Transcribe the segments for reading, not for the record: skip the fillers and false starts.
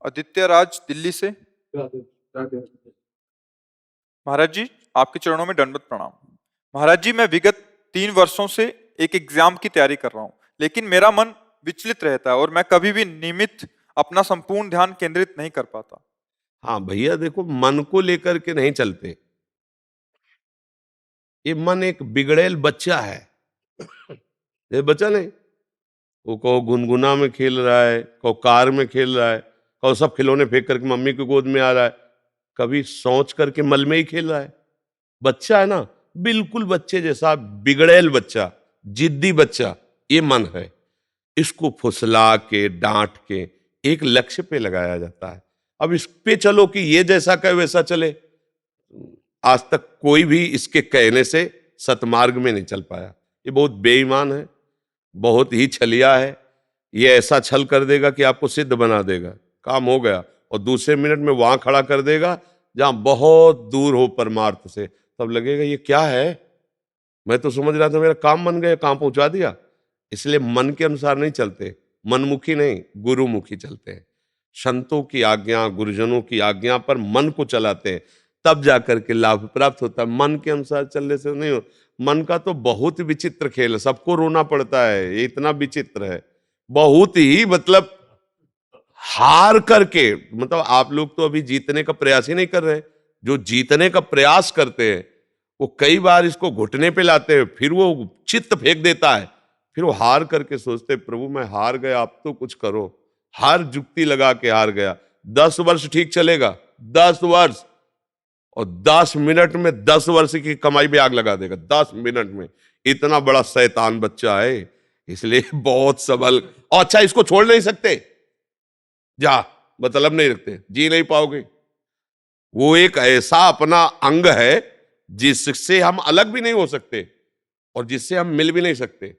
आदित्य राज दिल्ली से। महाराज जी, आपके चरणों में दंडवत प्रणाम। महाराज जी, मैं विगत 3 वर्षों से एक एग्जाम की तैयारी कर रहा हूँ, लेकिन मेरा मन विचलित रहता है और मैं कभी भी नियमित अपना संपूर्ण ध्यान केंद्रित नहीं कर पाता। हाँ भैया, देखो, मन को लेकर के नहीं चलते। ये मन एक बिगड़ेल बच्चा है। ये बच्चा नहीं, वो कहो गुनगुना में खेल रहा है, कहो कार में खेल रहा है, कहो सब खिलौने फेंक करके मम्मी की गोद में आ रहा है, कभी सोच करके मल में ही खेल रहा है। बच्चा है ना, बिल्कुल बच्चे जैसा बिगड़ेल बच्चा, जिद्दी बच्चा, ये मन है। इसको फुसला के डांट के एक लक्ष्य पे लगाया जाता है। अब इस पे चलो कि ये जैसा कहे वैसा चले। आज तक कोई भी इसके कहने से सतमार्ग में नहीं चल पाया। ये बहुत बेईमान है, बहुत ही छलिया है। ये ऐसा छल कर देगा कि आपको सिद्ध बना देगा, काम हो गया, और दूसरे मिनट में वहां खड़ा कर देगा जहां बहुत दूर हो परमार्थ से। तब लगेगा ये क्या है, मैं तो समझ रहा था मेरा काम बन गया, काम पहुंचा दिया। इसलिए मन के अनुसार नहीं चलते, मनमुखी नहीं, गुरुमुखी चलते हैं। संतों की आज्ञा, गुरुजनों की आज्ञा पर मन को चलाते हैं, तब जाकर के लाभ प्राप्त होता है। मन के अनुसार चलने से नहीं हो। मन का तो बहुत विचित्र खेल है, सबको रोना पड़ता है, ये इतना विचित्र है, बहुत ही, मतलब हार करके, मतलब आप लोग तो अभी जीतने का प्रयास ही नहीं कर रहे। जो जीतने का प्रयास करते हैं वो कई बार इसको घुटने पे लाते हैं, फिर वो चित्त फेंक देता है, फिर वो हार करके सोचते प्रभु मैं हार गया, आप तो कुछ करो। हर जुक्ति लगा के हार गया। 10 वर्ष ठीक चलेगा, 10 वर्ष, और 10 मिनट में 10 वर्ष की कमाई में आग लगा देगा, 10 मिनट में। इतना बड़ा शैतान बच्चा है, इसलिए बहुत सबल। अच्छा, इसको छोड़ नहीं सकते, जा, मतलब नहीं रखते, जी नहीं पाओगे। वो एक ऐसा अपना अंग है जिससे हम अलग भी नहीं हो सकते और जिससे हम मिल भी नहीं सकते।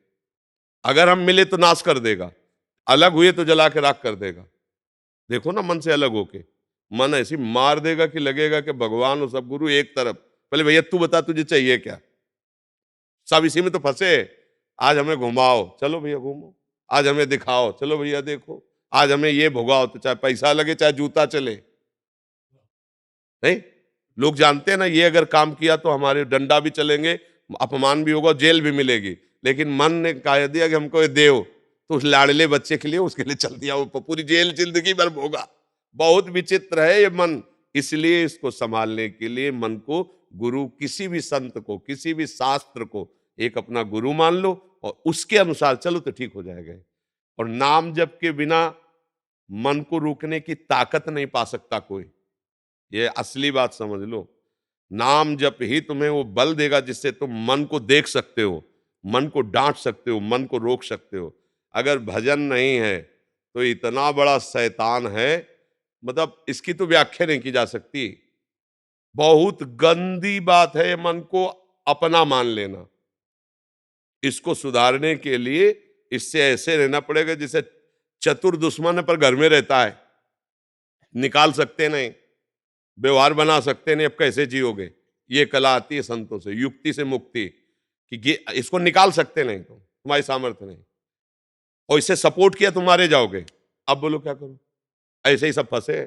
अगर हम मिले तो नाश कर देगा, अलग हुए तो जला के राख कर देगा। देखो ना, मन से अलग होके मन ऐसी मार देगा कि लगेगा कि भगवान और सब गुरु एक तरफ। पहले भैया तू बता तुझे चाहिए क्या, सब इसी में तो फंसे। आज हमें घुमाओ, चलो भैया घूमो। आज हमें दिखाओ, चलो भैया देखो। आज हमें ये भुगाओ, तो चाहे पैसा लगे चाहे जूता चले। नहीं, लोग जानते हैं ना, ये अगर काम किया तो हमारे डंडा भी चलेंगे, अपमान भी होगा, जेल भी मिलेगी। लेकिन मन ने कह दिया कि हमको ये देव, तो उस लाडले बच्चे के लिए, उसके लिए चल दिया, वो पूरी जेल जिंदगी भर भोगा। बहुत विचित्र है ये मन। इसलिए इसको संभालने के लिए मन को गुरु, किसी भी संत को, किसी भी शास्त्र को एक अपना गुरु मान लो और उसके अनुसार चलो तो ठीक हो जाएगा। और नाम जप के बिना मन को रोकने की ताकत नहीं पा सकता कोई। ये असली बात समझ लो। नाम जप ही तुम्हें वो बल देगा जिससे तुम मन को देख सकते हो, मन को डांट सकते हो, मन को रोक सकते हो। अगर भजन नहीं है तो इतना बड़ा शैतान है, मतलब इसकी तो व्याख्या नहीं की जा सकती। बहुत गंदी बात है मन को अपना मान लेना। इसको सुधारने के लिए इससे ऐसे रहना पड़ेगा जैसे चतुर दुश्मन पर घर में रहता है, निकाल सकते नहीं, व्यवहार बना सकते नहीं, अब कैसे जियोगे। ये कला आती है संतों से, युक्ति से मुक्ति, कि ये इसको निकाल सकते नहीं, तो तुम्हारी सामर्थ्य नहीं, और इससे सपोर्ट किया तुम्हारे जाओगे। अब बोलो क्या करो, ऐसे ही सब फंसे,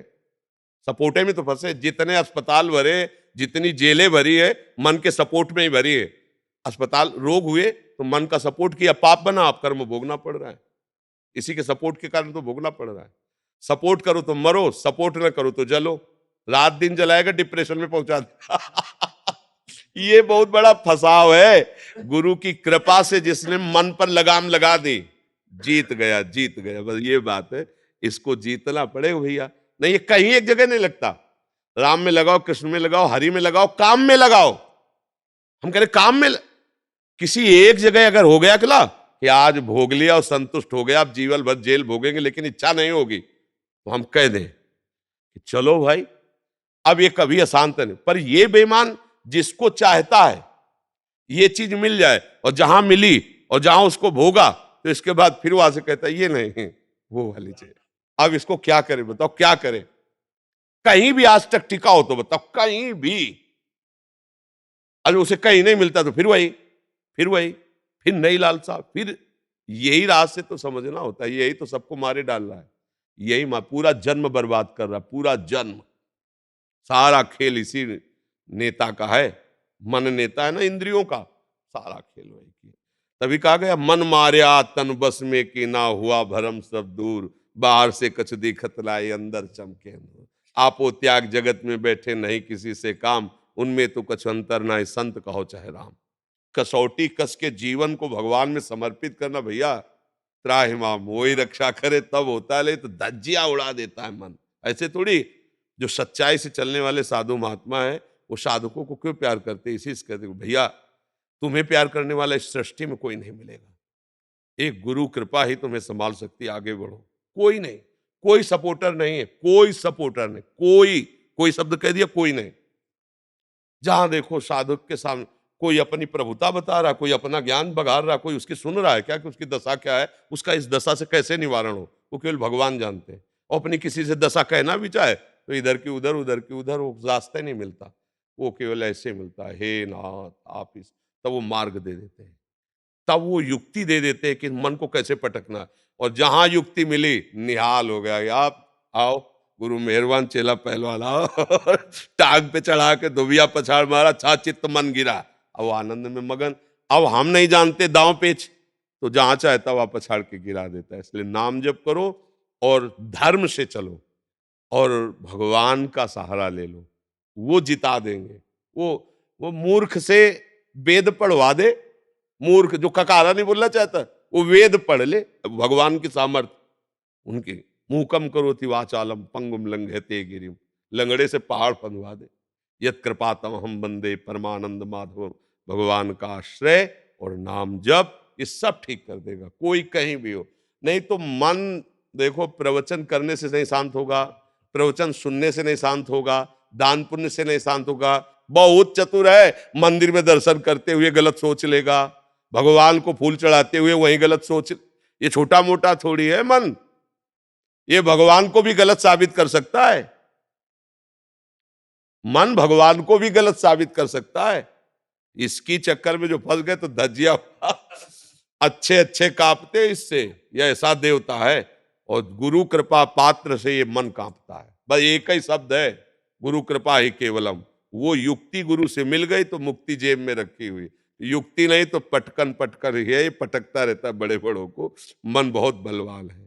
सपोर्टे में तो फंसे। जितने अस्पताल भरे, जितनी जेलें भरी है, मन के सपोर्ट में ही भरी है। अस्पताल, रोग हुए तो मन का सपोर्ट किया, पाप बना, आप कर्म भोगना पड़ रहा है। इसी के सपोर्ट के कारण तो भोगना पड़ रहा है। सपोर्ट करो तो मरो, सपोर्ट न करो तो जलो। रात दिन जलाएगा, डिप्रेशन में पहुंचा दे। ये बहुत बड़ा फंसाव है। गुरु की कृपा से जिसने मन पर लगाम लगा दी, जीत गया, जीत गया, बस ये बात है। इसको जीतना पड़ेगा भैया, नहीं ये कहीं एक जगह नहीं लगता। राम में लगाओ, कृष्ण में लगाओ, हरि में लगाओ, काम में लगाओ। हम कह रहे काम में किसी एक जगह अगर हो गया खिला कि आज भोग लिया और संतुष्ट हो गया, आप जीवन भर जेल भोगेंगे लेकिन इच्छा नहीं होगी, तो हम कह दें कि चलो भाई अब ये कभी अशांत नहीं। पर ये बेईमान जिसको चाहता है ये चीज मिल जाए, और जहां मिली और जहां उसको भोगा, तो इसके बाद फिर वहां से कहता है ये नहीं, वो वाली चाहिए। अब इसको क्या करे, बताओ क्या करे। कहीं भी आज तक टिका हो तो बताओ, कहीं भी। अगर उसे कहीं नहीं मिलता तो फिर वही, फिर वही, फिर नई लालसा, फिर यही राह से तो समझना होता है। यही तो सबको मारे डाल रहा है। यही पूरा जन्म बर्बाद कर रहा, पूरा जन्म। सारा खेल इसी नेता का है। मन नेता है ना इंद्रियों का, सारा खेल वही किया। तभी कहा गया मन मार्या तन बस में कि ना हुआ भरम सब दूर, बाहर से कछ दिखत लाए अंदर चमके नूर। आपो त्याग जगत में बैठे नहीं किसी से काम, उनमें तो कछ अंतर ना संत कहो चाहे राम। कसौटी कस के जीवन को भगवान में समर्पित करना भैया, त्राहिमाम वही रक्षा करे तब होता है, ले तो धज्जियां उड़ा देता है मन। ऐसे थोड़ी, जो सच्चाई से चलने वाले साधु महात्मा है वो साधकों को क्यों प्यार करते, इसी से कहते भैया तुम्हें प्यार करने वाला इस सृष्टि में कोई नहीं मिलेगा, एक गुरु कृपा ही तुम्हें संभाल सकती है, आगे बढ़ो। कोई नहीं, कोई सपोर्टर नहीं है, कोई सपोर्टर नहीं, कोई शब्द कह दिया, कोई नहीं। जहां देखो साधक के सामने कोई अपनी प्रभुता बता रहा, कोई अपना ज्ञान बघार रहा, कोई उसकी सुन रहा है क्या कि उसकी दशा क्या है, उसका इस दशा से कैसे निवारण हो, वो केवल भगवान जानते हैं। और अपनी किसी से दशा कहना भी चाहे तो इधर की उधर, उधर की उधर, वो रास्ता नहीं मिलता, वो केवल ऐसे मिलता है, हे नाथ आप इस, तब वो मार्ग दे देते हैं, तब वो युक्ति दे देते हैं कि मन को कैसे पटकना है। और जहां युक्ति मिली निहाल हो गया, आप आओ गुरु मेहरबान, चेला पहलवान आओ टांग पे चढ़ा के दुबिया पछाड़ मारा, छा चित्त मन गिरा, अब वो आनंद में मगन। अब हम नहीं जानते दांव पेच, तो जहां चाहता वहां पछाड़ के गिरा देता है। इसलिए नाम जप करो और धर्म से चलो और भगवान का सहारा ले लो, वो जिता देंगे। वो मूर्ख से वेद पढ़वा दे, मूर्ख जो ककारा नहीं बोलना चाहता वो वेद पढ़ ले, भगवान की सामर्थ उनकी। मुकम करो थी वाचालम पंगुम लंघते गिरिम, लंगड़े से पहाड़ फंदवा दे। यत कृपातम हम बंदे परमानंद माधव, भगवान का आश्रय और नाम जप ये सब ठीक कर देगा, कोई कहीं भी हो। नहीं तो मन देखो प्रवचन करने से नहीं शांत होगा, प्रवचन सुनने से नहीं शांत होगा, दान पुण्य से नहीं शांत होगा। बहुत चतुर है, मंदिर में दर्शन करते हुए गलत सोच लेगा, भगवान को फूल चढ़ाते हुए वही गलत सोच। ये छोटा मोटा थोड़ी है मन, ये भगवान को भी गलत साबित कर सकता है, मन भगवान को भी गलत साबित कर सकता है। इसकी चक्कर में जो फंस गए तो धज्जिया अच्छे अच्छे कांपते इससे, यह ऐसा देवता है। और गुरु कृपा पात्र से ये मन कांपता है, बस एक ही शब्द है, गुरु कृपा ही केवलम। वो युक्ति गुरु से मिल गई तो मुक्ति जेब में रखी हुई, युक्ति नहीं तो पटकन पटकन ही है, पटकता रहता है बड़े बड़ों को। मन बहुत बलवान है।